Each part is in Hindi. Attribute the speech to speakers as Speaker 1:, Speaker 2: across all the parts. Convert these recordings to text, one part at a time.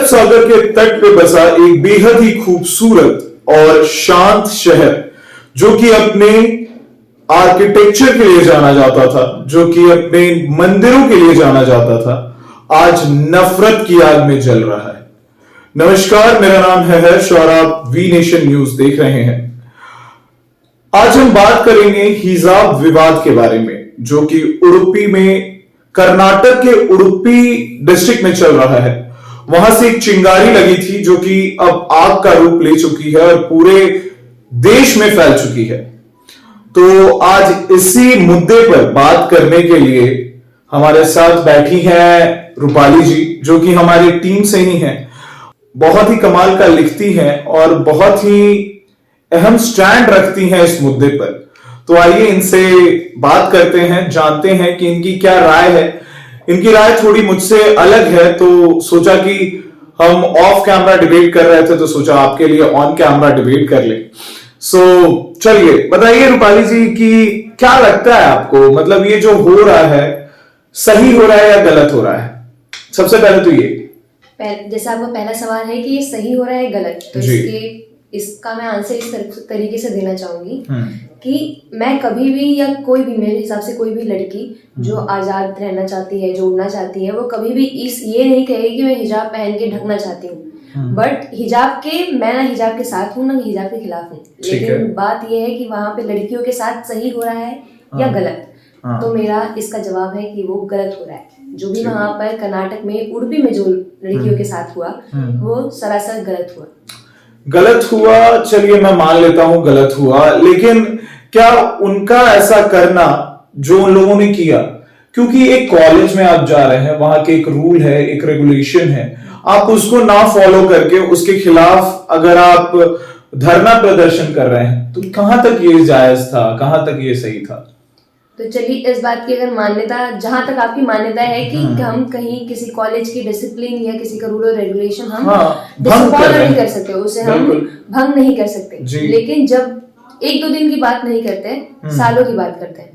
Speaker 1: अरब सागर के तट पे बसा एक बेहद ही खूबसूरत और शांत शहर, जो कि अपने आर्किटेक्चर के लिए जाना जाता था, जो कि अपने मंदिरों के लिए जाना जाता था, आज नफरत की आग में जल रहा है। नमस्कार, मेरा नाम है हर्ष और आप वी नेशन न्यूज देख रहे हैं। आज हम बात करेंगे हिजाब विवाद के बारे में, जो कि उडुपी में, कर्नाटक के उडुपी डिस्ट्रिक्ट में चल रहा है। वहां से एक चिंगारी लगी थी, जो कि अब आग का रूप ले चुकी है और पूरे देश में फैल चुकी है। तो आज इसी मुद्दे पर बात करने के लिए हमारे साथ बैठी हैं रूपाली जी, जो कि हमारी टीम से ही हैं। बहुत ही कमाल का लिखती हैं और बहुत ही अहम स्टैंड रखती हैं इस मुद्दे पर। तो आइए इनसे बात करते हैं, जानते हैं कि इनकी क्या राय है। इनकी राय थोड़ी मुझसे अलग है, तो सोचा कि हम ऑफ कैमरा डिबेट कर रहे थे, तो सोचा आपके लिए ऑन कैमरा डिबेट कर ले। सो चलिए बताइए रूपाली जी कि क्या लगता है आपको, मतलब ये जो हो रहा है सही हो रहा है या गलत हो रहा है? सबसे पहले तो ये
Speaker 2: जैसा आपका पहला सवाल है कि ये सही हो रहा है गलत, तो इसका मैं आंसर इस तरीके से देना चाहूंगी कि मैं कभी भी या कोई भी, मेरे हिसाब से कोई भी लड़की जो आज़ाद रहना चाहती है, जो उड़ना चाहती है, वो कभी भी ये नहीं कहेगी कि मैं हिजाब पहन के ढकना चाहती हूँ। बट हिजाब के, मैं ना हिजाब के साथ हूँ ना हिजाब के खिलाफ हूँ, लेकिन बात ये है कि वहाँ पे लड़कियों के साथ सही हो रहा है या गलत। तो मेरा इसका जवाब है कि वो गलत हो रहा है। जो भी वहाँ पर कर्नाटक में उडुपी में जो लड़कियों के साथ हुआ वो सरासर गलत हुआ।
Speaker 1: गलत हुआ, चलिए मैं मान लेता हूं गलत हुआ, लेकिन क्या उनका ऐसा करना जो उन लोगों ने किया, क्योंकि एक कॉलेज में आप जा रहे हैं, वहां के एक रूल है, एक रेगुलेशन है, आप उसको ना फॉलो करके उसके खिलाफ अगर आप धरना प्रदर्शन कर रहे हैं, तो कहां तक ये जायज था, कहां तक ये सही था?
Speaker 2: तो चलिए इस बात की अगर मान्यता, जहां तक आपकी मान्यता है कि हम कहीं किसी कॉलेज की डिसिप्लिन या किसी का रूल और रेगुलेशन हम डिसफॉलो नहीं कर सकते, उसे हम भंग नहीं कर सकते, लेकिन जब एक दो दिन की बात नहीं करते, सालों की बात करते हैं।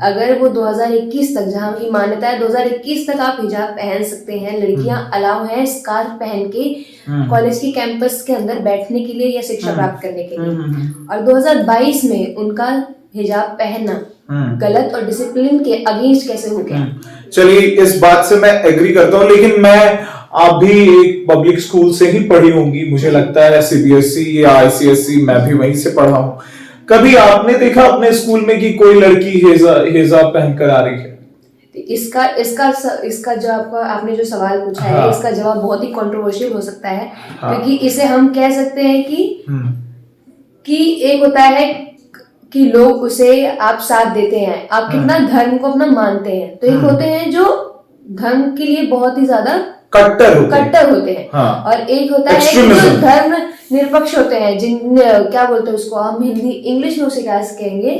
Speaker 2: अगर वो 2021 तक, जहाँ की मान्यता है 2021 तक आप हिजाब पहन सकते हैं, लड़कियां अलाउ है स्कार्फ पहन के कॉलेज के कैंपस के अंदर बैठने के लिए या शिक्षा प्राप्त करने के लिए, और 2022 में उनका हिजाब पहनना गलत और डिसिप्लिन के अगेंस्ट कैसे हो गया?
Speaker 1: चलिए इस बात से मैं एग्री करता हूँ, लेकिन आप भी एक पब्लिक स्कूल से ही पढ़ी होंगी, मुझे लगता है सीबीएसई या आईसीएसई, मैं भी वहीं से पढ़ा हूँ। कभी आपने देखा अपने स्कूल में कि कोई लड़की हिजाब पहनकर आ रही है?
Speaker 2: इसका जो आपने जो सवाल पूछा है, इसका जवाब बहुत ही कंट्रोवर्शियल हो सकता है, क्योंकि इसे हम कह सकते हैं कि एक होता है कि लोग उसे आप साथ देते हैं, आप कितना धर्म को अपना मानते हैं, तो एक होते हैं जो धर्म के लिए बहुत ही ज्यादा कट्टर होते हैं। और एक होता है कि जो धर्म निरपक्ष होते हैं, जिन क्या बोलते हैं उसको, हम हिंदी इंग्लिश में उसे क्या कहेंगे,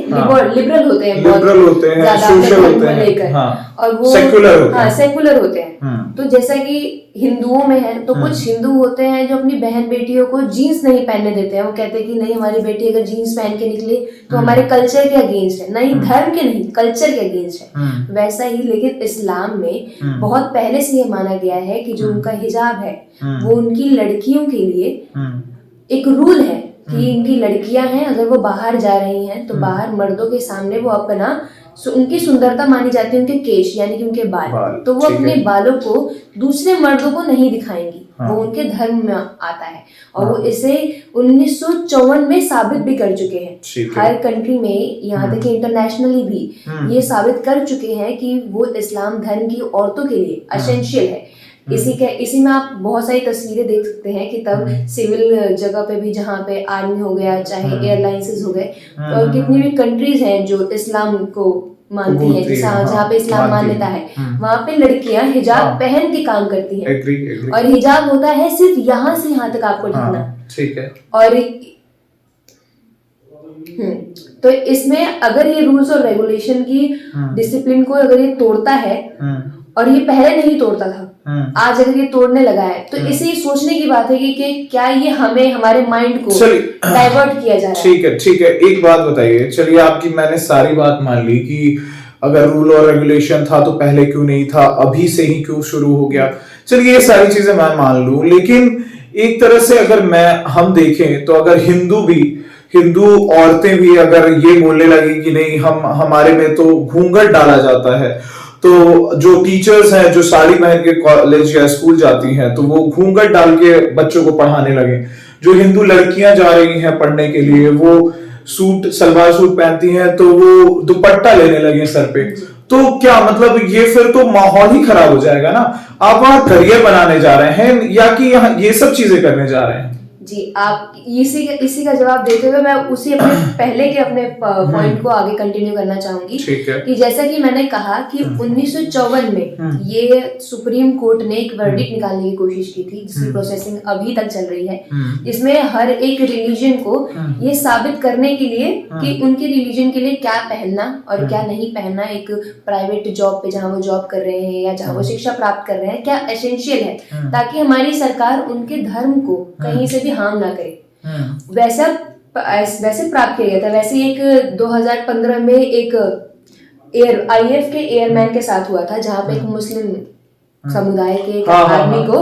Speaker 2: लिबरल होते हैं, सोशल होते हैं लेकर, और वो सेकुलर होते हैं। तो जैसा कि हिंदुओं में है, तो कुछ हिंदू होते हैं जो अपनी बहन बेटियों को जीन्स नहीं पहनने देते हैं। वो कहते हैं कि नहीं, हमारी बेटी अगर जीन्स पहन के निकले तो हमारे कल्चर के अगेंस्ट है, नहीं धर्म के नहीं, कल्चर के अगेंस्ट है। वैसा ही लेकिन इस्लाम में बहुत पहले से ये माना गया है कि जो उनका हिजाब है वो उनकी लड़कियों के लिए एक रूल है कि इनकी लड़कियां हैं, अगर वो बाहर जा रही हैं तो बाहर मर्दों के सामने वो अपना, उनकी सुंदरता मानी जाती है उनके केश, यानी कि उनके बाल, तो वो अपने बालों को दूसरे मर्दों को नहीं दिखाएंगी। वो उनके धर्म में आता है, और वो इसे 1954 में साबित भी कर चुके हैं। हर कंट्री में, यहाँ तक कि इंटरनेशनली भी ये साबित कर चुके हैं कि वो इस्लाम धर्म की औरतों के लिए एसेंशियल है। इसी में आप बहुत सारी तस्वीरें देख सकते हैं कि तब सिविल जगह पे भी, जहाँ पे आर्मी हो गया, चाहे एयरलाइंसेस हो गए, और कितनी भी कंट्रीज हैं जो इस्लाम को मानती हैं, जहाँ पे इस्लाम मान्यता है, वहाँ पे लड़कियां हिजाब पहन के काम करती हैं। और हिजाब होता है सिर्फ यहाँ से यहाँ तक आपको ढकना, ठीक है। और तो इसमें अगर ये रूल्स और रेगुलेशन की डिसिप्लिन को अगर ये तोड़ता है, और ये पहले नहीं तोड़ता था, आज अगर ये तोड़ने लगा है, तो इसे सोचने की बात है कि क्या ये हमारे माइंड को डाइवर्ट किया जा रहा है?
Speaker 1: ठीक है, एक बात बताइए। चलिए आपकी मैंने सारी बात मान ली कि अगर रूल और रेगुलेशन था तो पहले क्यों नहीं था, अभी से ही क्यों शुरू हो गया। चलिए ये सारी चीजें मैं मान लूं, लेकिन एक तरह से अगर हम देखें तो अगर हिंदू औरतें भी अगर ये बोलने लगी कि नहीं हमारे में तो घूंघट डाला जाता है, तो जो टीचर्स हैं जो साड़ी पहन के कॉलेज या स्कूल जाती हैं तो वो घूंघट डाल के बच्चों को पढ़ाने लगे, जो हिंदू लड़कियां जा रही हैं पढ़ने के लिए वो सलवार सूट पहनती हैं तो वो दुपट्टा लेने लगे सर पे, तो क्या मतलब ये फिर तो माहौल ही खराब हो जाएगा ना। आप वहां करियर बनाने जा रहे हैं या कि यहाँ ये सब चीजें करने जा रहे हैं?
Speaker 2: जी, आप इसी का जवाब देते हुए मैं उसी अपने पॉइंट को आगे कंटिन्यू करना चाहूंगी कि जैसा कि मैंने कहा कि 1954 में ये सुप्रीम कोर्ट ने एक वर्डिक्ट निकालने की कोशिश की थी, जिसकी प्रोसेसिंग अभी तक चल रही है, जिसमें हर एक रिलीजन को ये साबित करने के लिए कि उनके रिलीजन के लिए क्या पहनना और क्या नहीं पहनना, एक प्राइवेट जॉब पे जहाँ वो जॉब कर रहे हैं या जहाँ वो शिक्षा प्राप्त कर रहे हैं, क्या एसेंशियल है, ताकि हमारी सरकार उनके धर्म को कहीं से भी हार्म ना करे। वैसे प्राप्त किया गया था। वैसे एक 2015 में एक IAF के एयरमैन के साथ हुआ था, जहाँ पे एक मुस्लिम समुदाय के एक आदमी को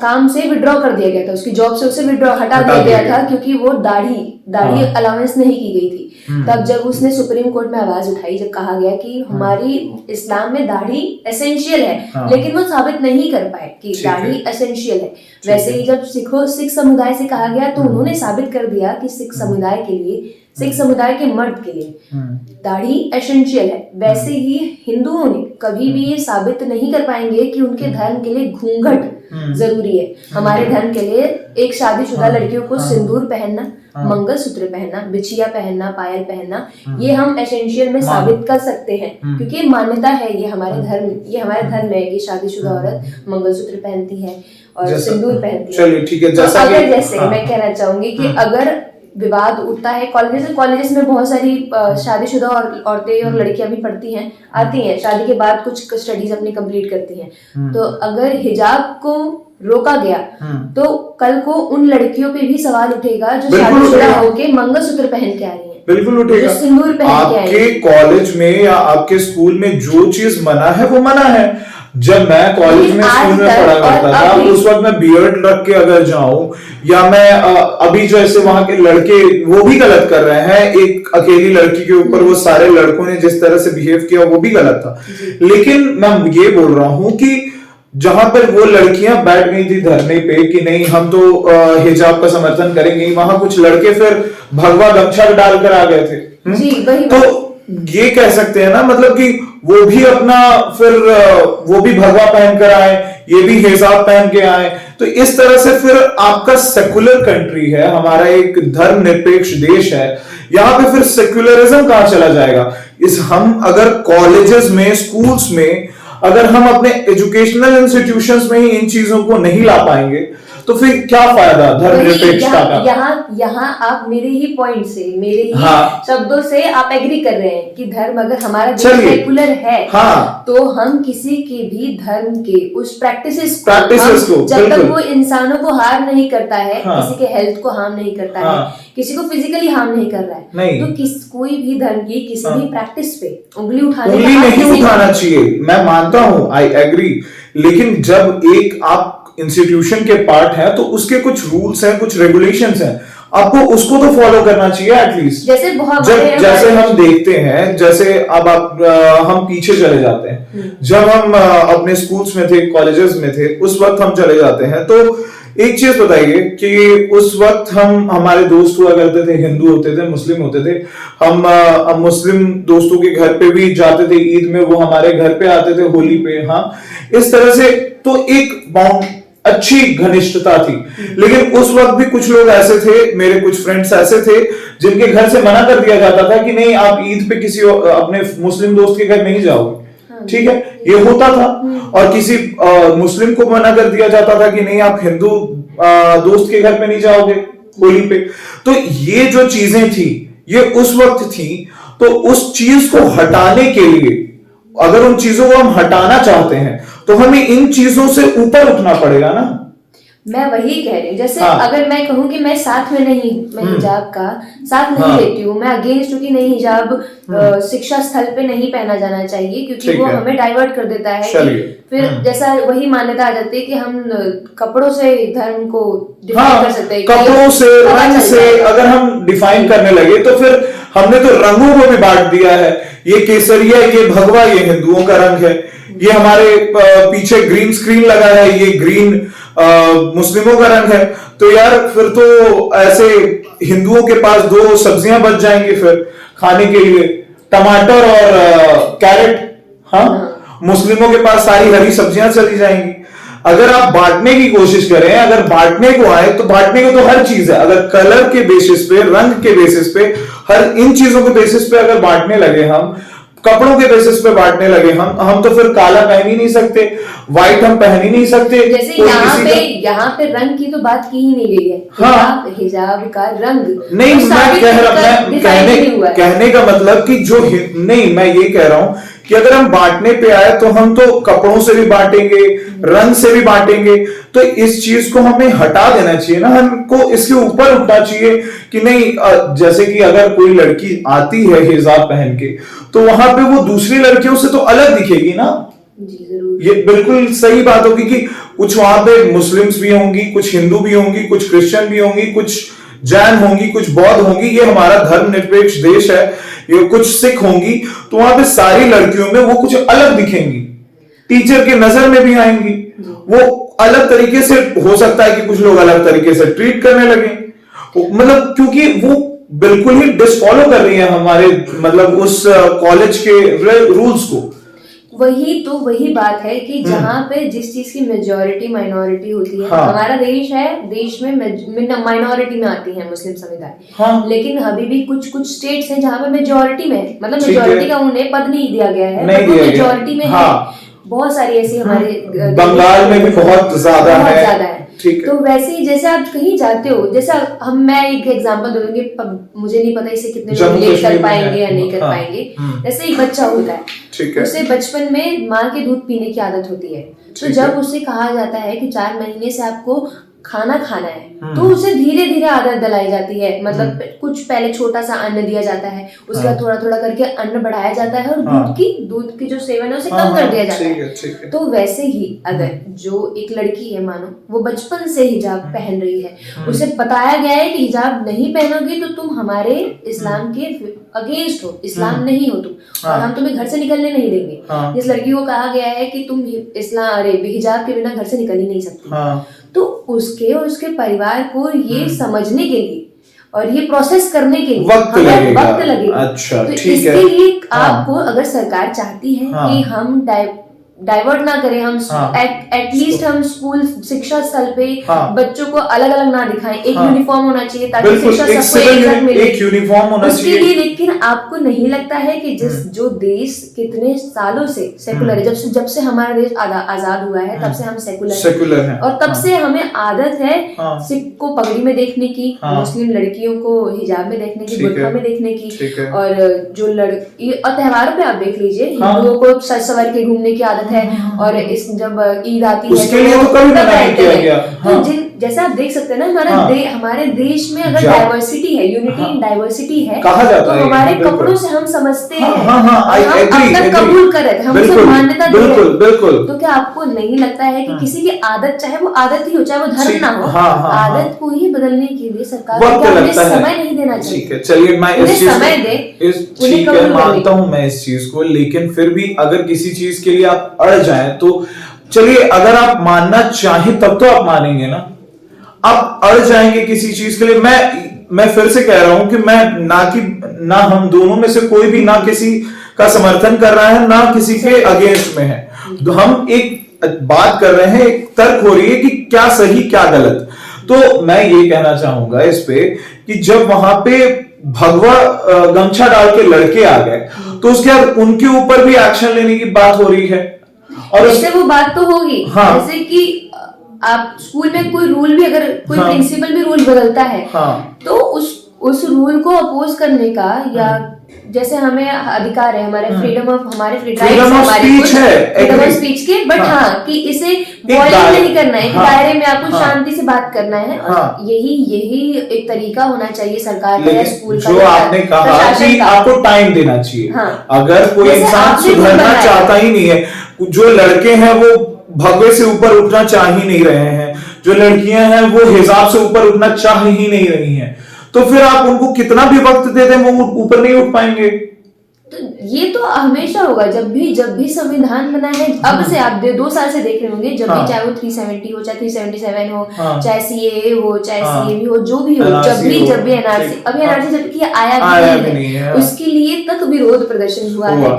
Speaker 2: काम से विड्रॉ कर दिया गया था, उसकी जॉब से उसे हटा दिया गया था क्योंकि वो दाढ़ी अलाउंस नहीं की गई थी। तब जब उसने सुप्रीम कोर्ट में आवाज उठाई, जब कहा गया कि हमारी इस्लाम में दाढ़ी एसेंशियल है, लेकिन वो साबित नहीं कर पाए कि दाढ़ी एसेंशियल है। वैसे ही जब सिख समुदाय से कहा गया तो उन्होंने साबित कर दिया कि सिख समुदाय के मर्द के लिए दाढ़ी एसेंशियल है। वैसे ही हिंदुओं ने कभी भी ये साबित नहीं कर पाएंगे कि उनके धर्म के लिए घूंघट जरूरी है। हमारे धर्म के लिए एक शादीशुदा लड़कियों को सिंदूर पहनना, मंगलसूत्र पहनना, बिछिया पहनना, पायल पहनना, ये हम एसेंशियल में साबित कर सकते हैं क्योंकि मान्यता है, ये हमारे धर्म है कि शादीशुदा औरत मंगलसूत्र पहनती है और सिंदूर पहनती है।
Speaker 1: चलिए ठीक है।
Speaker 2: जैसे मैं कहना चाहूंगी कि अगर विवाद उठता है कॉलेजेस में बहुत सारी शादीशुदा औरतें और लड़कियां भी आती हैं शादी के बाद कुछ स्टडीज अपनी कंप्लीट करती हैं, तो अगर हिजाब को रोका गया तो कल को उन लड़कियों पे भी सवाल उठेगा जो शादीशुदा होके मंगलसूत्र पहन के आ रही हैं।
Speaker 1: बिल्कुल उठेगा।
Speaker 2: सिंदूर पहन के आ रही हैं।
Speaker 1: आपके कॉलेज में या आपके स्कूल में जो चीज मना है वो मना है। जब मैं कॉलेज में स्कूल में पढ़ा करता था उस वक्त मैं बियर्ड रख के अगर जाऊं या मैं अभी जो ऐसे वहां के लड़के वो भी गलत कर रहे हैं, एक अकेली लड़की के ऊपर वो सारे लड़कों ने जिस तरह से बिहेव किया वो भी गलत था। लेकिन मैं ये बोल रहा हूं कि जहां पर वो लड़कियां बैठ गई थी धरने पे कि नहीं हम तो हिजाब का समर्थन करेंगे, वहां कुछ लड़के फिर भगवा गमछा डाल कर आ गए थे।
Speaker 2: जी, वही
Speaker 1: तो ये कह सकते हैं ना, मतलब कि वो भी अपना फिर वो भी भगवा पहन कर आए, ये भी हिजाब पहन के आए, तो इस तरह से फिर आपका सेकुलर कंट्री है, हमारा एक धर्मनिरपेक्ष देश है, यहाँ पे फिर सेक्युलरिज्म कहां चला जाएगा। हम अगर कॉलेजेस में, स्कूल्स में, अगर हम अपने एजुकेशनल इंस्टीट्यूशंस में ही इन चीजों को नहीं ला पाएंगे तो फिर क्या फायदा धर्मनिरपेक्षता का।
Speaker 2: यहाँ आप मेरे ही पॉइंट से, मेरे ही शब्दों से आप एग्री कर रहे हैं कि धर्म अगर हमारा सेकुलर है तो हम किसी के भी धर्म के उस प्रैक्टिसेस को जब तक वो इंसानों को हार्म नहीं करता है, किसी के हेल्थ को हार्म नहीं करता है, किसी को फिजिकली हार्म नहीं कर रहा है, तो कोई भी धर्म की किसी भी प्रैक्टिस पे उंगली
Speaker 1: नहीं उठाना चाहिए। मैं मानता हूँ, आई एग्री, लेकिन जब एक आप इंस्टीट्यूशन के पार्ट है तो उसके कुछ रूल्स हैं, कुछ रेगुलेशंस हैं, आपको उसको तो फॉलो करना चाहिए एटलीस्ट। जैसे हम देखते हैं, जैसे अब हम पीछे चले जाते हैं, जब हम अपने स्कूल्स में थे, कॉलेजेस में थे, उस वक्त हम चले जाते हैं तो एक चीज बताइए कि उस वक्त हमारे दोस्त हुआ करते थे, हिंदू होते थे, मुस्लिम होते थे, हम मुस्लिम दोस्तों के घर पे भी जाते थे ईद में, वो हमारे घर पे आते थे होली पे, इस तरह से तो एक अच्छी घनिष्ठता थी। लेकिन उस वक्त भी कुछ लोग ऐसे थे, मेरे कुछ फ्रेंड्स ऐसे थे जिनके घर से मना कर दिया जाता था कि नहीं आप ईद पे किसी अपने मुस्लिम दोस्त के घर नहीं जाओगे, ठीक है, ये होता था। और किसी मुस्लिम को मना कर दिया जाता था कि नहीं आप हिंदू दोस्त के घर पे नहीं जाओगे होली पे। तो ये जो चीजें थी ये उस वक्त थी, तो उस चीज को हटाने के लिए, अगर उन चीजों को हम हटाना चाहते हैं तो हमें इन चीजों से ऊपर उठना पड़ेगा ना।
Speaker 2: मैं वही कह रही हूँ, जैसे
Speaker 1: हाँ।
Speaker 2: अगर मैं कहूँ कि मैं साथ में नहीं, मैं हिजाब का साथ नहीं
Speaker 1: हाँ।
Speaker 2: लेती हूँ, मैं अगेंस्ट हूँ कि नहीं हिजाब शिक्षा स्थल पे नहीं पहना जाना चाहिए क्योंकि
Speaker 1: ठीक
Speaker 2: वो
Speaker 1: है।
Speaker 2: हमें डाइवर्ट कर देता है।
Speaker 1: चलिए।
Speaker 2: फिर जैसा वही मान्यता आ जाती है कि हम कपड़ों से धर्म को डिफाइन
Speaker 1: हाँ,
Speaker 2: कर सकते हैं,
Speaker 1: कपड़ों से,
Speaker 2: पता
Speaker 1: रंग
Speaker 2: चल
Speaker 1: से
Speaker 2: जाएगा।
Speaker 1: अगर हम डिफाइन करने लगे तो फिर हमने तो रंगों को भी बांट दिया है। ये केसरिया, ये भगवा, ये हिंदुओं का रंग है। ये हमारे पीछे ग्रीन स्क्रीन लगा है, ये ग्रीन मुस्लिमों का रंग है। तो यार फिर तो ऐसे हिंदुओं के पास दो सब्जियां बच जाएंगी फिर खाने के लिए, टमाटर और कैरेट। हाँ, मुस्लिमों के पास सारी हरी सब्जियां चली जाएंगी। अगर आप बांटने की कोशिश करें, अगर बांटने को आए तो बांटने को तो हर चीज है। अगर कलर के बेसिस पे, रंग के बेसिस पे, हर इन चीजों के बेसिस पे अगर बांटने लगे, हम कपड़ों के बेसिस पे बांटने लगे, हम तो फिर काला पहन ही नहीं सकते, व्हाइट हम पहन ही नहीं सकते।
Speaker 2: जैसे यहाँ पे रंग की तो बात की ही नहीं गई है।
Speaker 1: हाँ,
Speaker 2: हिजाब का रंग
Speaker 1: नहीं, मैं कह रहा, कहने का मतलब कि जो नहीं, मैं ये कह रहा हूं कि अगर हम बांटने पे आए तो हम तो कपड़ों से भी बांटेंगे, रंग से भी बांटेंगे। तो इस चीज को हमें हटा देना चाहिए ना, हमको इसके ऊपर उठना चाहिए कि नहीं। जैसे कि अगर कोई लड़की आती है हिजाब पहन के, तो वहां पे वो दूसरी लड़कियों से तो अलग दिखेगी ना।
Speaker 2: जी जरूर।
Speaker 1: ये बिल्कुल सही बात होगी कि कुछ वहां पे मुस्लिम्स भी होंगी, कुछ हिंदू भी होंगी, कुछ क्रिश्चियन भी होंगी, कुछ जैन होंगी, कुछ बौद्ध होंगी। ये हमारा धर्मनिरपेक्ष देश है। ये कुछ सिख होंगी, तो वहां पे सारी लड़कियों में वो कुछ अलग दिखेंगी, टीचर के नजर में भी आएंगी। वो अलग तरीके से, हो सकता है कि कुछ लोग अलग तरीके से ट्रीट करने लगे, मतलब क्योंकि वो बिल्कुल ही डिसफॉलो कर रही है हमारे, मतलब उस कॉलेज के रूल्स को।
Speaker 2: वही बात है कि जहाँ पे जिस चीज की मेजोरिटी माइनॉरिटी होती है।
Speaker 1: हाँ।
Speaker 2: हमारा देश है, देश में माइनॉरिटी में आती है मुस्लिम समुदाय।
Speaker 1: हाँ।
Speaker 2: लेकिन अभी भी कुछ स्टेट्स हैं जहाँ पे मेजोरिटी में, मतलब मेजोरिटी का उन्हें पद नहीं दिया गया है,
Speaker 1: नहीं दिया
Speaker 2: मेजोरिटी में
Speaker 1: हाँ।
Speaker 2: है। बहुत सारी ऐसी हमारे
Speaker 1: बंगाल में भी बहुत ज्यादा है। ठीक है।
Speaker 2: तो वैसे ही जैसे आप कहीं जाते हो, जैसे मैं एक एग्जांपल दूंगी, मुझे नहीं पता इसे कितने लोग रिलेट कर पाएंगे या नहीं कर पाएंगे। जैसे एक बच्चा होता है, उसे बचपन में माँ के दूध पीने की आदत होती है। तो जब उसे कहा जाता है कि 4 महीने से आपको खाना खाना है, तो उसे धीरे धीरे आदत दिलाई जाती है। मतलब कुछ पहले छोटा सा अन्न दिया जाता है, उसके बाद थोड़ा थोड़ा करके अन्न बढ़ाया जाता है, और दूध की जो सेवन है उसे कम कर दिया जाता है। तो वैसे ही अगर जो एक लड़की है, मानो वो बचपन से हिजाब पहन रही है, उसे बताया गया है कि हिजाब नहीं पहनोगी तो तुम हमारे इस्लाम के अगेंस्ट हो, इस्लाम नहीं हो तुम, और हम तुम्हें घर से निकलने नहीं देंगे। जिस लड़की को कहा गया है कि तुम हिजाब के बिना घर से निकल ही नहीं सकती, तो उसके और उसके परिवार को ये समझने के लिए और ये प्रोसेस करने के लिए वक्त लगेगा।
Speaker 1: अच्छा,
Speaker 2: तो इसके लिए आपको अगर सरकार चाहती है कि हम डाइवर्ट ना करें, हम एटलीस्ट हम स्कूल शिक्षा स्थल पे बच्चों को अलग अलग ना दिखाएं, एक यूनिफॉर्म होना चाहिए ताकि शिक्षा सबको एक साथ मिले,
Speaker 1: एक यूनिफॉर्म होना
Speaker 2: उसके लिए। लेकिन आपको नहीं लगता है कि जो देश कितने सालों से सेकुलर है, जब से हमारा देश आजाद हुआ है तब से हम सेकुलर हैं, और तब से हमें आदत है सिख को पगड़ी में देखने की, मुस्लिम लड़कियों को हिजाब में देखने की, बुर्का में देखने की, और जो और त्योहारों पे आप देख लीजिए, हिंदुओं को सज सवर के घूमने की आदत है, और इस जब ईद आती है
Speaker 1: उसके लिए तो कभी मना नहीं किया गया।
Speaker 2: तो जैसा आप देख सकते हैं ना, हमारे देश में अगर डाइवर्सिटी है, यूनिटी इन डाइवर्सिटी है,
Speaker 1: कहा जाता है,
Speaker 2: तो हमारे कपड़ों से हम समझते हैं, हम
Speaker 1: अब
Speaker 2: तक कबूल कर रहे थे, हम उसे मान्यता दे रहे हैं।
Speaker 1: बिल्कुल।
Speaker 2: तो क्या आपको नहीं लगता है कि किसी की आदत, चाहे वो आदत ही हो, चाहे वो धर्म ना हो, आदत को ही बदलने के लिए सरकार को समय नहीं देना चाहिए?
Speaker 1: ठीक है, चलिए मैं इस चीज
Speaker 2: समय दे,
Speaker 1: ठीक है, मानता हूं मैं इस चीज को, लेकिन फिर भी अगर किसी चीज के लिए आप अड़ जाएं तो चलिए, अगर आप मानना चाहें तब तो आप मानेंगे ना। आप अड़ जाएंगे किसी चीज के लिए, मैं फिर से कह रहा हूं कि मैं ना हम दोनों में से कोई भी ना किसी का समर्थन कर रहा है, ना किसी के अगेंस्ट में है। तो हम एक बात कर रहे हैं, एक तर्क हो रही है कि क्या सही क्या गलत। तो मैं ये कहना चाहूंगा इस पे कि जब वहां पे भगवा गमछा डाल के लड़के आ गए, तो उसके बाद उनके ऊपर भी एक्शन लेने की बात हो रही है, और
Speaker 2: इससे वो बात तो होगी। जैसे कि आप स्कूल में कोई रूल भी, अगर कोई प्रिंसिपल भी रूल बदलता है, तो उस रूल को अपोज करने का या जैसे हमें अधिकार है, हमारे freedom of
Speaker 1: freedom of speech है,
Speaker 2: फ्रीडम ऑफ स्पीच के, बट हाँ कि इसे वॉयलेट नहीं करना है, दायरे में आपको शांति से बात करना है। यही एक तरीका होना चाहिए सरकार का या स्कूल का।
Speaker 1: जो आपने कहा कि आपको टाइम देना चाहिए। अगर कोई इंसान सुधरना चाहता ही नहीं है, जो लड़के हैं वो भगवे से ऊपर उठना चाह ही नहीं रहे हैं, जो लड़कियां हैं वो हिजाब से ऊपर उठना चाह ही नहीं रही हैं, तो फिर आप उनको कितना भी वक्त दे दें वो ऊपर नहीं उठ पाएंगे।
Speaker 2: तो ये तो हमेशा होगा, जब भी संविधान बना है, अब से आप 2 साल से देख रहे होंगे, जब भी चाहे वो 370 हो, चाहे 377 हो, चाहे सीएए हो, चाहे सीएबी हो, जो भी हो, जब भी एनआरसी, अभी एनआरसी जबकि आया भी नहीं है, उसके लिए तक विरोध प्रदर्शन हुआ है।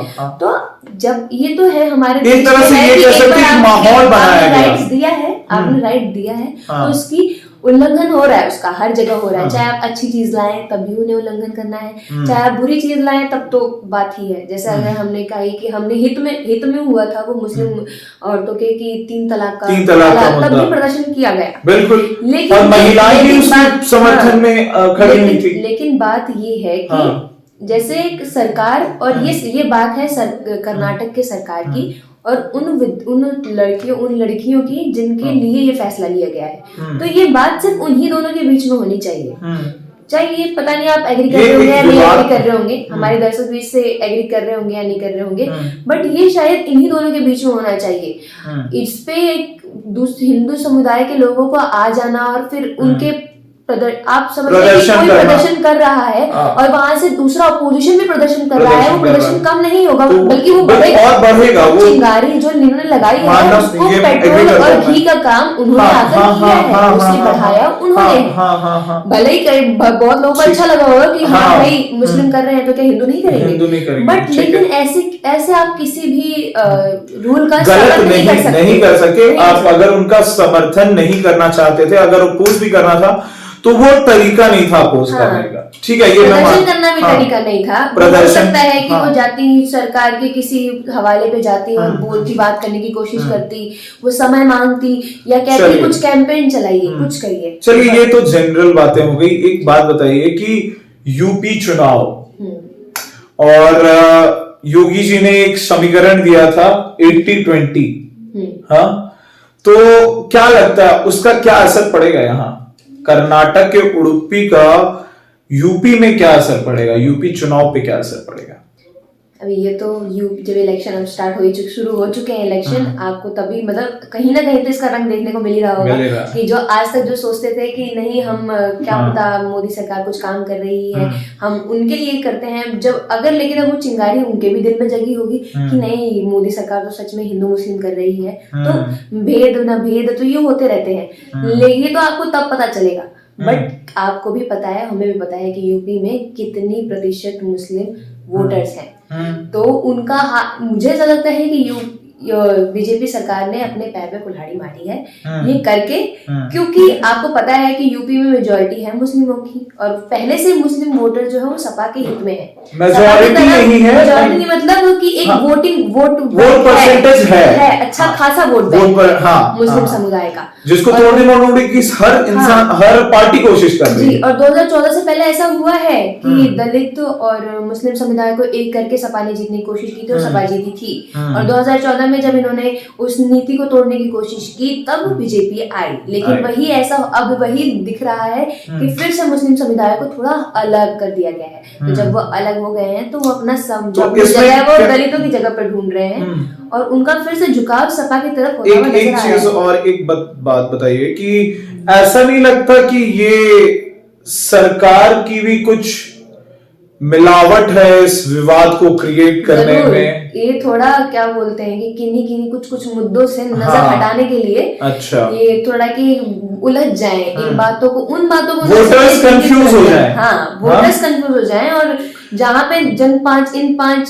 Speaker 2: तो जब ये तो है हमारे
Speaker 1: एक तरह से ये कह सकते हैं माहौल बनाया गया,
Speaker 2: राइट्स दिया है, आपने राइट दिया है, तो उसकी उल्लंघन हो रहा है, उसका हर जगह हो रहा है। चाहे आप अच्छी चीज लाएं तब भी उन्हें उल्लंघन करना है, चाहे आप बुरी चीज लाएं तब तो बात ही है। जैसे अगर हमने कहा कि हमने हित में हुआ था वो मुस्लिम औरतों के कि 3 तलाक का तब भी प्रदर्शन किया गया,
Speaker 1: बिल्कुल,
Speaker 2: लेकिन
Speaker 1: और महिलाएं भी उसके समर्थन में खड़ी हुई थी।
Speaker 2: लेकिन बात ये है कि जैसे एक सरकार, और ये बात है कर्नाटक के सरकार की और उन लड़कियों की जिनके लिए ये फैसला लिया गया है। तो ये बात सिर्फ उन्हीं दोनों के बीच में होनी चाहिए। चाहे ये पता नहीं आप एग्री कर रहे होंगे या नहीं एग्री कर रहे होंगे, हमारे दर्शक भी इससे एग्री कर रहे होंगे या नहीं कर रहे होंगे, बट ये शायद इन्हीं दोनों के बीच में होना चाहिए। इस पे हिंदू समुदाय के लोगों को आ जाना और फिर उनके आप समझ रहे हैं कोई प्रदर्शन कर रहा है और वहां से दूसरा अपोजिशन भी प्रदर्शन कर रहा है, वो प्रदर्शन कम नहीं होगा, बल्कि वो बढ़ेगा। वो चिंगारी जो इन्होंने लगाई है उसको पेट्रोल और घी का काम उन्होंने आकर किया है, उसने बढ़ाया उन्होंने। भले ही बहुत लोगों को अच्छा लगा होगा कि हाँ भाई मुस्लिम कर रहे हैं तो क्या हिंदू नहीं करेंगे, बट लेकिन ऐसे आप किसी भी रूल का
Speaker 1: गलत नहीं कर सके। आप अगर उनका समर्थन नहीं करना चाहते थे, अगर अपोज भी करना था तो वो तरीका नहीं था अपोज करने का, ठीक है, ये
Speaker 2: प्रदर्शन करना भी तरीका नहीं था। हो सकता है कि वो जाती सरकार के किसी हवाले पे जाती और बोलती, बात करने की कोशिश करती, वो समय मांगती या कहती कुछ कैंपेन चलाइए, कुछ करिए।
Speaker 1: चलिए ये तो जनरल बातें हो गई। एक बात बताइए कि यूपी चुनाव और योगी जी ने एक समीकरण दिया था 80-20, हाँ, तो क्या लगता है उसका क्या असर पड़ेगा यहाँ कर्नाटक के उडुपी का यूपी में क्या असर पड़ेगा, यूपी चुनाव पे क्या असर पड़ेगा?
Speaker 2: अभी ये तो जब इलेक्शन अब शुरू हो चुके हैं इलेक्शन, आपको तभी मतलब कहीं ना कहीं तो इसका रंग देखने को मिल ही रहा होगा कि जो आज तक जो सोचते थे कि नहीं हम क्या पता मोदी सरकार कुछ काम कर रही है, हम उनके लिए करते हैं, जब अगर लेकिन अब वो चिंगारी उनके भी दिल में जगी होगी कि नहीं मोदी सरकार तो सच में हिंदू मुस्लिम कर रही है, तो भेद तो ये होते रहते हैं, लेकिन ये तो आपको तब पता चलेगा। बट आपको भी पता है, हमें भी पता है कि यूपी में कितनी प्रतिशत मुस्लिम वोटर्स हैं, तो उनका मुझे ऐसा लगता है कि बीजेपी सरकार ने अपने पैर पे कुल्हाड़ी मारी है ये करके, क्योंकि आपको पता है कि यूपी में मेजॉरिटी है मुस्लिमों की और पहले से मुस्लिम वोटर जो है वो सपा के हित में है।
Speaker 1: मेजॉरिटी नहीं है,
Speaker 2: मेजॉरिटी मतलब कि एक वोट
Speaker 1: परसेंटेज है
Speaker 2: अच्छा खासा वोट मुस्लिम समुदाय का,
Speaker 1: जिसको तोड़ने मरोड़ने की हर इंसान हर पार्टी कोशिश कर रही है।
Speaker 2: और 2014 से पहले ऐसा हुआ है कि दलित और मुस्लिम समुदाय को एक करके सपा ने जीतने की कोशिश की थी और सपा जीती थी, और 2014 में जब इन्होंने उस नीति को तोड़ने की कोशिश की तब बीजेपी आई, लेकिन वही ऐसा अब वही दिख रहा है कि फिर से मुस्लिम समुदाय को थोड़ा अलग कर दिया गया है। तो जब वो अलग हो गए हैं तो वो अपना जगह वो दलितों की जगह पर ढूंढ रहे हैं और उनका फिर से झुकाव सपा की तरफ होता हुआ नजर आ रहा है।
Speaker 1: एक चीज और एक बात बताइए कि ऐसा नहीं लगता कि ये सरकार की भी कुछ मिलावट है इस विवाद को क्रिएट करने में?
Speaker 2: ये थोड़ा क्या बोलते हैं कि किन्हीं कुछ मुद्दों से नजर हटाने के लिए,
Speaker 1: अच्छा, ये
Speaker 2: थोड़ा कि उलझ जाए इन बातों को, उन बातों को
Speaker 1: वोटर्स कंफ्यूज हो जाए,
Speaker 2: वोटर्स कंफ्यूज हो जाए, और जहाँ पे इन पांच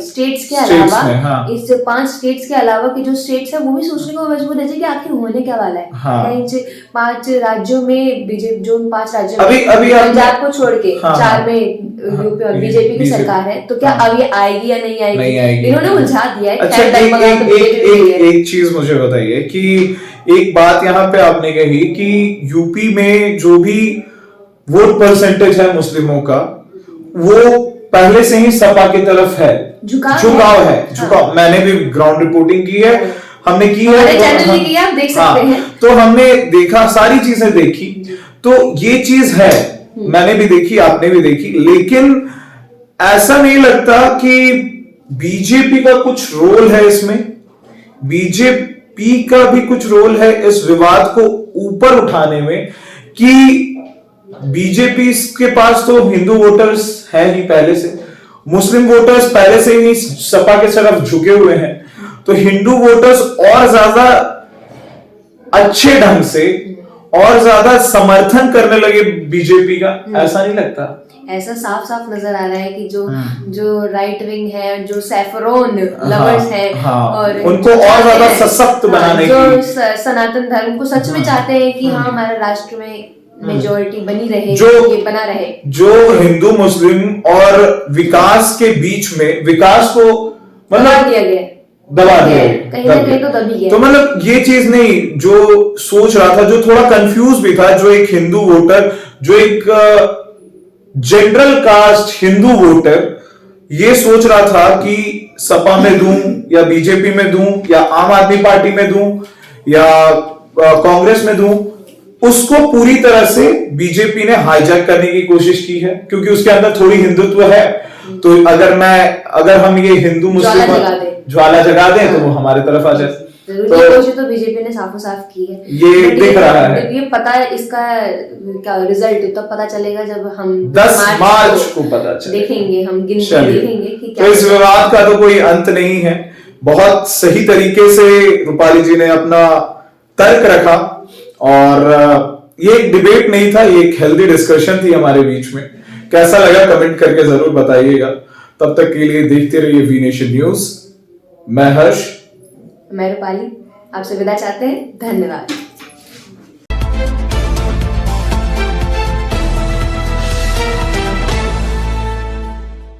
Speaker 2: स्टेट्स के अलावा इस 5 स्टेट्स के अलावा की जो स्टेट्स है वो भी सोचने को मजबूर है कि आखिर होने क्या वाला है। इन 5 राज्यों में जो 5 राज्यों में पंजाब को छोड़ के 4 में यूपी और बीजेपी की सरकार है, तो क्या अब ये आएगी या नहीं आएगी, इन्होंने उलझा दिया है।
Speaker 1: अच्छा, एक चीज मुझे बताइए कि एक बात यहाँ पे आपने कही कि यूपी में जो भी वोट परसेंटेज है मुस्लिमों का वो पहले से ही सपा की तरफ है,
Speaker 2: झुकाव
Speaker 1: है। झुकाव मैंने भी ग्राउंड रिपोर्टिंग की है, हमने की है,
Speaker 2: चैनल में किया, आप देख सकते हैं।
Speaker 1: तो हमने देखा, सारी चीजें देखी, तो ये चीज है, मैंने भी देखी, आपने भी देखी, लेकिन ऐसा नहीं लगता कि बीजेपी का कुछ रोल है इसमें, बीजेपी का भी कुछ रोल है इस विवाद को ऊपर उठाने में, कि बीजेपी के पास तो हिंदू वोटर्स हैं ही पहले से, मुस्लिम वोटर्स पहले से ही सपा के तरफ झुके हुए हैं, तो हिंदू वोटर्स और ज्यादा अच्छे ढंग से और ज्यादा समर्थन करने लगे बीजेपी का, ऐसा नहीं लगता?
Speaker 2: ऐसा साफ साफ नजर आ रहा है कि जो राइट विंग है, जो सैफरोन लवर्स है, और
Speaker 1: उनको और ज्यादा सशक्त बनाने
Speaker 2: जो
Speaker 1: की,
Speaker 2: सनातन धर्म को सच में चाहते हैं कि हाँ हमारे राष्ट्र में मेजोरिटी बनी रहे, ये बना रहे,
Speaker 1: जो हिंदू मुस्लिम और विकास के बीच में विकास को मतलब
Speaker 2: दिया गया,
Speaker 1: दबा दिया,
Speaker 2: कहीं ना कहीं तो दबी गया।
Speaker 1: तो मतलब ये चीज नहीं, जो सोच रहा था, जो थोड़ा कंफ्यूज भी था, जो एक हिंदू वोटर, जो एक जनरल कास्ट हिंदू वोटर ये सोच रहा था कि सपा में दूं या बीजेपी में दूं या आम आदमी पार्टी में दूं या कांग्रेस में दूं, उसको पूरी तरह से बीजेपी ने हाईजैक करने की कोशिश की है, क्योंकि उसके अंदर थोड़ी हिंदुत्व है। तो अगर हम ये हिंदू मुस्लिम ज्वाला जगा दें तो वो हमारे तरफ आ जाए।
Speaker 2: तो ये कोशिश तो बीजेपी ने साफो साफ की है,
Speaker 1: ये दिख रहा है।
Speaker 2: ये पता है इसका क्या रिजल्ट तब पता चलेगा जब हम
Speaker 1: 10 मार्च को पता चलेगा,
Speaker 2: देखेंगे, हम गिनती देखेंगे कि क्या।
Speaker 1: तो इस विवाद का तो कोई अंत नहीं है, बहुत सही तरीके से रूपाली जी ने अपना तर्क रखा, और ये एक डिबेट नहीं था, ये एक हेल्दी डिस्कशन थी हमारे बीच में। कैसा लगा कमेंट करके जरूर बताइएगा। तब तक के लिए देखते रहिए वी नेशन न्यूज। मैं हर्ष,
Speaker 2: मैं रूपाली आपसे विदा चाहते हैं, धन्यवाद।